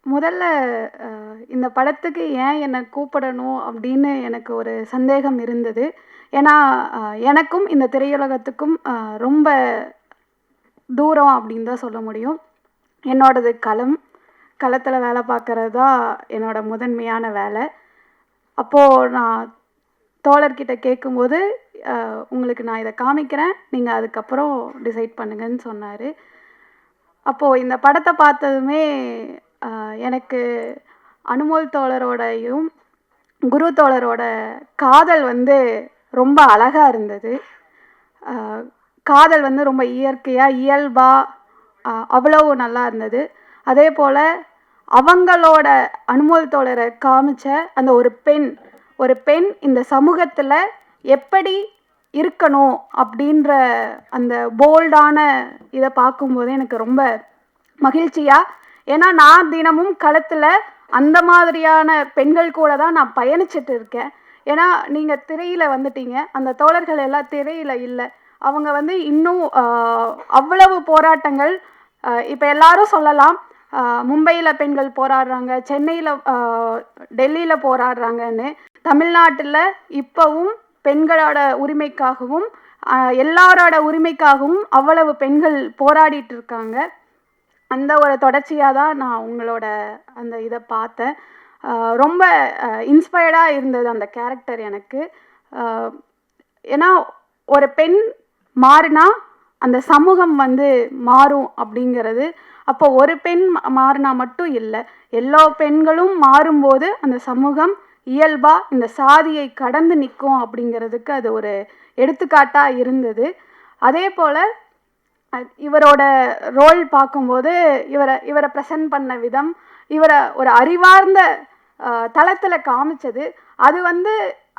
முதல்ல இந்த படத்துக்கு ஏன் என்னை கூப்பிடணும் அப்படின்னு எனக்கு ஒரு சந்தேகம் இருந்தது. ஏன்னா, எனக்கும் இந்த திரையுலகத்துக்கும் ரொம்ப தூரம் அப்படின்னு தான் சொல்ல முடியும். என்னோடது களத்தில் வேலை பார்க்குறது தான் என்னோட முதன்மையான வேலை. அப்போது நான் தோழர்கிட்ட கேட்கும்போது, உங்களுக்கு நான் இதை காமிக்கிறேன், நீங்கள் அதுக்கப்புறம் டிசைட் பண்ணுங்கன்னு சொன்னார். அப்போது இந்த படத்தை பார்த்ததுமே எனக்கு அனுமோல் தோழரோடையும் குரு தோழரோட காதல் வந்து ரொம்ப அழகாக இருந்தது. காதல் வந்து ரொம்ப இயற்கையாக இயல்பாக அவ்வளவு நல்லா இருந்தது. அதே போல் அவங்களோட அனுமோல் தோழரை காமிச்ச அந்த ஒரு பெண் இந்த சமூகத்தில் எப்படி இருக்கணும் அப்படின்ற அந்த போல்டான இதை பார்க்கும்போது எனக்கு ரொம்ப மகிழ்ச்சியாக, ஏன்னா நான் தினமும் களத்தில் அந்த மாதிரியான பெண்கள் கூட தான் நான் பயணிச்சுட்டு இருக்கேன். ஏன்னா நீங்கள் திரையில் வந்துட்டீங்க, அந்த தோழர்கள் எல்லாம் திரையில் இல்லை. அவங்க வந்து இன்னும் அவ்வளவு போராட்டங்கள், இப்போ எல்லாரும் சொல்லலாம் மும்பையில் பெண்கள் போராடுறாங்க, சென்னையில் டெல்லியில் போராடுறாங்கன்னு. தமிழ்நாட்டில் இப்போவும் பெண்களோட உரிமைக்காகவும் எல்லாரோட உரிமைக்காகவும் அவ்வளவு பெண்கள் போராடிட்டு இருக்காங்க. அந்த ஒரு தொடர்ச்சியாக தான் நான் உங்களோட அந்த இதை பார்த்தேன். ரொம்ப இன்ஸ்பயர்டாக இருந்தது அந்த கேரக்டர் எனக்கு. ஏன்னா ஒரு பெண் மாறினா அந்த சமூகம் வந்து மாறும் அப்படிங்கிறது. அப்போ ஒரு பெண் மாறினா மட்டும் இல்லை, எல்லா பெண்களும் மாறும்போது அந்த சமூகம் இயல்பாக இந்த சாதியை கடந்து நிற்கும் அப்படிங்கிறதுக்கு அது ஒரு எடுத்துக்காட்டாக இருந்தது. அதே போல் இவரோட ரோல் பார்க்கும்போது இவரை ப்ரெசன்ட் பண்ண விதம், இவரை ஒரு அறிவார்ந்த தளத்தில் காமிச்சது, அது வந்து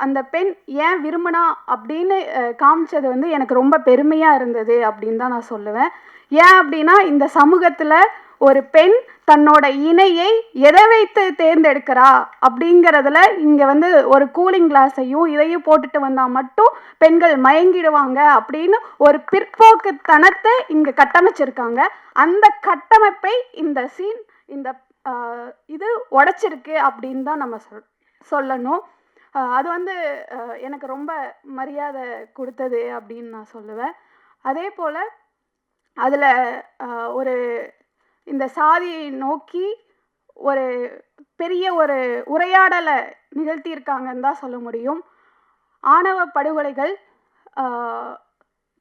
அந்த பெண் ஏன் விரும்பினா அப்படின்னு காமிச்சது வந்து எனக்கு ரொம்ப பெருமையாக இருந்தது அப்படின்னு தான் நான் சொல்லுவேன். ஏன் அப்படின்னா, இந்த சமூகத்தில் ஒரு பெண் தன்னோட இணையை எதை வைத்து தேர்ந்தெடுக்கிறா அப்படிங்கிறதுல இங்கே வந்து ஒரு கூலிங் கிளாஸையும் இதையும் போட்டுட்டு வந்தால் மட்டும் பெண்கள் மயங்கிடுவாங்க அப்படின்னு ஒரு பிற்போக்குத்தனத்தை இங்கே கட்டமைச்சிருக்காங்க. அந்த கட்டமைப்பை இந்த சீன் இது உடைச்சிருக்கு அப்படின்னு தான் நம்ம சொல்லணும். அது வந்து எனக்கு ரொம்ப மரியாதை கொடுத்தது அப்படின்னு நான் சொல்லுவேன். அதே போல் அதில் ஒரு இந்த சாதியை நோக்கி ஒரு பெரிய ஒரு உரையாடலை நிகழ்த்தியிருக்காங்கன்னு தான் சொல்ல முடியும். ஆணவ படுகொலைகள்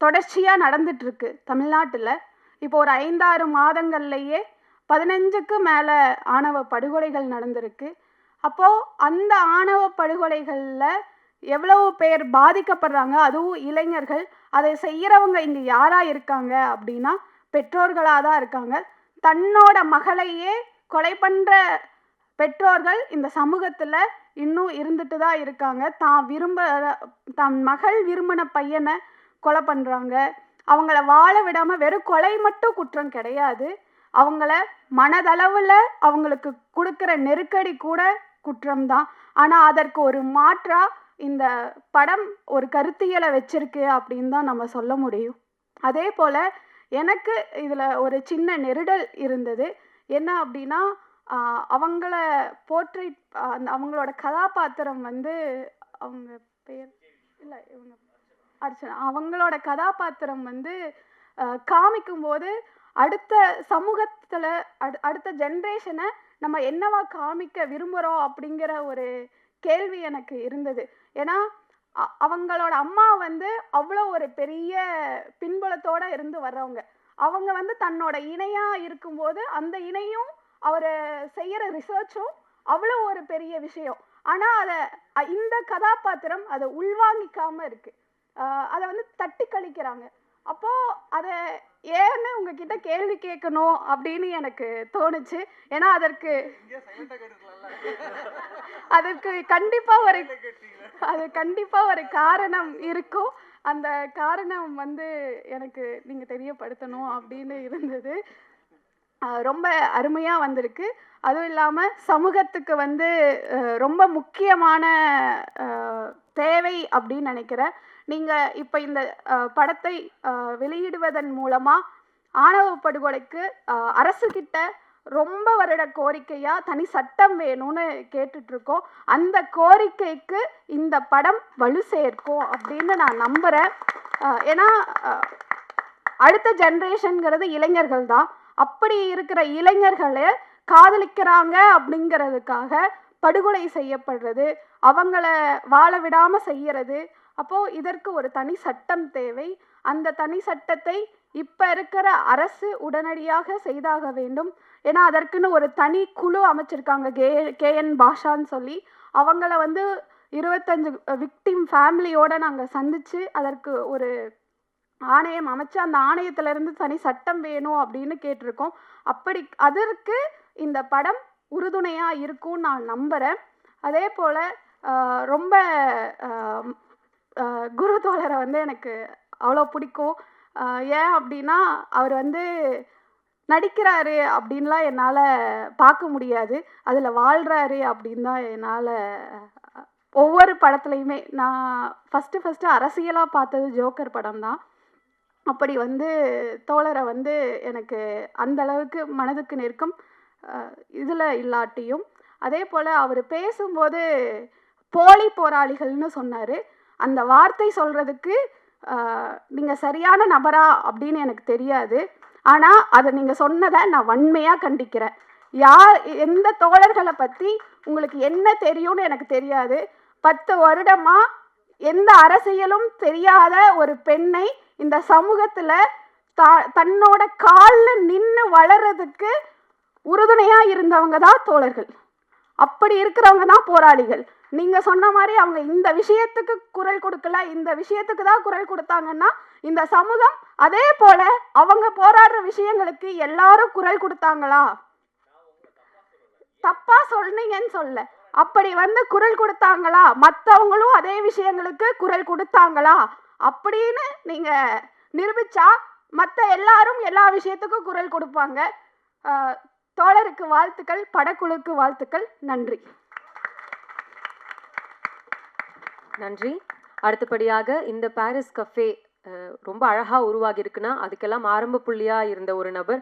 தொடர்ச்சியாக நடந்துட்டுருக்கு தமிழ்நாட்டில். இப்போ ஒரு 5-6 மாதங்கள்லேயே 15க்கு மேலே ஆணவ படுகொலைகள் நடந்திருக்கு. அப்போது அந்த ஆணவ படுகொலைகளில் எவ்வளவு பேர் பாதிக்கப்படுறாங்க, அதுவும் இளைஞர்கள். அதை செய்கிறவங்க இங்கே யாராக இருக்காங்க அப்படின்னா பெற்றோர்களாக தான் இருக்காங்க. தன்னோட மகளையே கொலை பண்ணுற பெற்றோர்கள் இந்த சமூகத்தில் இன்னும் இருந்துட்டு தான் இருக்காங்க. தன் மகள் விரும்பின பையனை கொலை பண்ணுறாங்க. அவங்கள வாழ விடாமல், வெறும் கொலை மட்டும் குற்றம் கிடையாது, அவங்கள மனதளவில் அவங்களுக்கு கொடுக்குற நெருக்கடி கூட குற்றம்தான். ஆனால் அதற்கு ஒரு மாற்றாக இந்த படம் ஒரு கருத்தியலை வச்சிருக்கு அப்படின்னு தான் நம்ம சொல்ல முடியும். அதே போல் எனக்கு இதில் ஒரு சின்ன நெருடல் இருந்தது. என்ன அப்படின்னா, அவங்கள போர்ட்ரேட் அவங்களோட கதாபாத்திரம் வந்து, அவங்க பேர் இல்லை, இவங்க அர்ச்சனா, அவங்களோட கதாபாத்திரம் வந்து காமிக்கும்போது அடுத்த சமூகத்தில் அடுத்த ஜென்ரேஷனை நம்ம என்னவா காமிக்க விரும்புகிறோம் அப்படிங்கிற ஒரு கேள்வி எனக்கு இருந்தது. ஏன்னா அவங்களோட அம்மா வந்து அவ்வளோ ஒரு பெரிய பின்புலத்தோடு இருந்து வர்றவங்க. அவங்க வந்து தன்னோட இணையாக இருக்கும்போது அந்த இணையும் அவர் செய்கிற ரிசர்ச்சும் அவ்வளோ ஒரு பெரிய விஷயம். ஆனால் அதை இந்த கதாபாத்திரம் அதை உள்வாங்கிக்காமல் இருக்குது. அதை வந்து தட்டி கழிக்கிறாங்க. அப்போது அதை ஏன்னு உங்ககிட்ட கேள்வி கேட்கணும் அப்படின்னு எனக்கு தோணுச்சு. ஏன்னா அதற்கு கண்டிப்பாக ஒரு காரணம் இருக்கும். அந்த காரணம் வந்து எனக்கு நீங்கள் தெரியப்படுத்தணும் அப்படின்னு இருந்தது. ரொம்ப அருமையாக வந்திருக்கு. அதுவும் இல்லாமல் சமூகத்துக்கு வந்து ரொம்ப முக்கியமான தேவை அப்படின்னு நினைக்கிறேன். நீங்கள் இப்போ இந்த படத்தை வெளியிடுவதன் மூலமாக ஆணவ படுகொலைக்கு அரசுக்கிட்ட ரொம்ப வருட கோரிக்கையா தனி சட்டம் வேணும்னு கேட்டுட்டு இருக்கோம். அந்த கோரிக்கைக்கு இந்த படம் வலு சேர்க்கும் அப்படின்னு நான் நம்புறேன். ஏன்னா அடுத்த ஜென்ரேஷன்ங்கிறது இளைஞர்கள் தான். அப்படி இருக்கிற இளைஞர்களை காதலிக்கிறாங்க அப்படிங்கிறதுக்காக படுகொலை செய்யப்படுறது, அவங்கள வாழ விடாம செய்யறது. அப்போ இதற்கு ஒரு தனி சட்டம் தேவை. அந்த தனி சட்டத்தை இப்ப இருக்கிற அரசு உடனடியாக செய்தாக வேண்டும். ஏன்னா அதற்குன்னு ஒரு தனி குழு அமைச்சிருக்காங்க, KN பாஷான்னு சொல்லி. அவங்கள 25 விக்டிம் ஃபேமிலியோட நாங்கள் சந்திச்சு அதற்கு ஒரு ஆணையம் அமைச்சு அந்த ஆணையத்திலிருந்து தனி சட்டம் வேணும் அப்படின்னு கேட்டிருக்கோம். அதற்கு இந்த படம் உறுதுணையா இருக்கும்னு நான் நம்புறேன். அதே போல ரொம்ப குரு தோழரை எனக்கு அவ்வளோ பிடிக்கும். ஏன் அப்படின்னா அவர் நடிக்கிறாரு அப்படின்லாம் என்னால் பார்க்க முடியாது, அதில் வாழ்கிறாரு அப்படின்னு தான் என்னால் ஒவ்வொரு படத்துலையுமே. நான் ஃபஸ்ட்டு அரசியலாக பார்த்தது ஜோக்கர் படம் தான். அப்படி தோழரை எனக்கு அந்த அளவுக்கு மனதுக்கு நெருக்கம் இதில் இல்லாட்டியும். அதே போல் அவர் பேசும்போது போலி போராளிகள்னு சொன்னார். அந்த வார்த்தை சொல்கிறதுக்கு நீங்கள் சரியான நபரா அப்படின்னு எனக்கு தெரியாது. ஆனால் அதை நீங்கள் சொன்னதை நான் வன்மையாக கண்டிக்கிறேன். எந்த தோழர்களை பற்றி உங்களுக்கு என்ன தெரியும்னு எனக்கு தெரியாது. 10 வருடமாக எந்த அரசியலும் தெரியாத ஒரு பெண்ணை இந்த சமூகத்தில் தன்னோட காலில் நின்று வளர்றதுக்கு உறுதுணையாக இருந்தவங்க தான் தோழர்கள். அப்படி இருக்கிறவங்க தான் போராளிகள். நீங்கள் சொன்ன மாதிரி அவங்க இந்த விஷயத்துக்கு குரல் கொடுக்கல, இந்த விஷயத்துக்கு தான் குரல் கொடுத்தாங்கன்னா இந்த சமூகம் அதே போல அவங்க போராடுற விஷயங்களுக்கு எல்லாரும் குரல் கொடுத்தாங்களா? தப்பா சொன்னீங்கன்னு சொல்ல, அப்படி குரல் கொடுத்தாங்களா? மற்றவங்களும் அதே விஷயங்களுக்கு குரல் கொடுத்தாங்களா அப்படின்னு நீங்க நிரூபிச்சா மற்ற எல்லாரும் எல்லா விஷயத்துக்கும் குரல் கொடுப்பாங்க. தோழருக்கு வாழ்த்துக்கள், படக்குழுக்கு வாழ்த்துக்கள். நன்றி. நன்றி. அடுத்தபடியாக இந்த பாரிஸ் கஃபே ரொம்ப அழகா உருவாகி இருக்குன்னா அதுக்கெல்லாம் ஆரம்ப புள்ளியா இருந்த ஒரு நபர்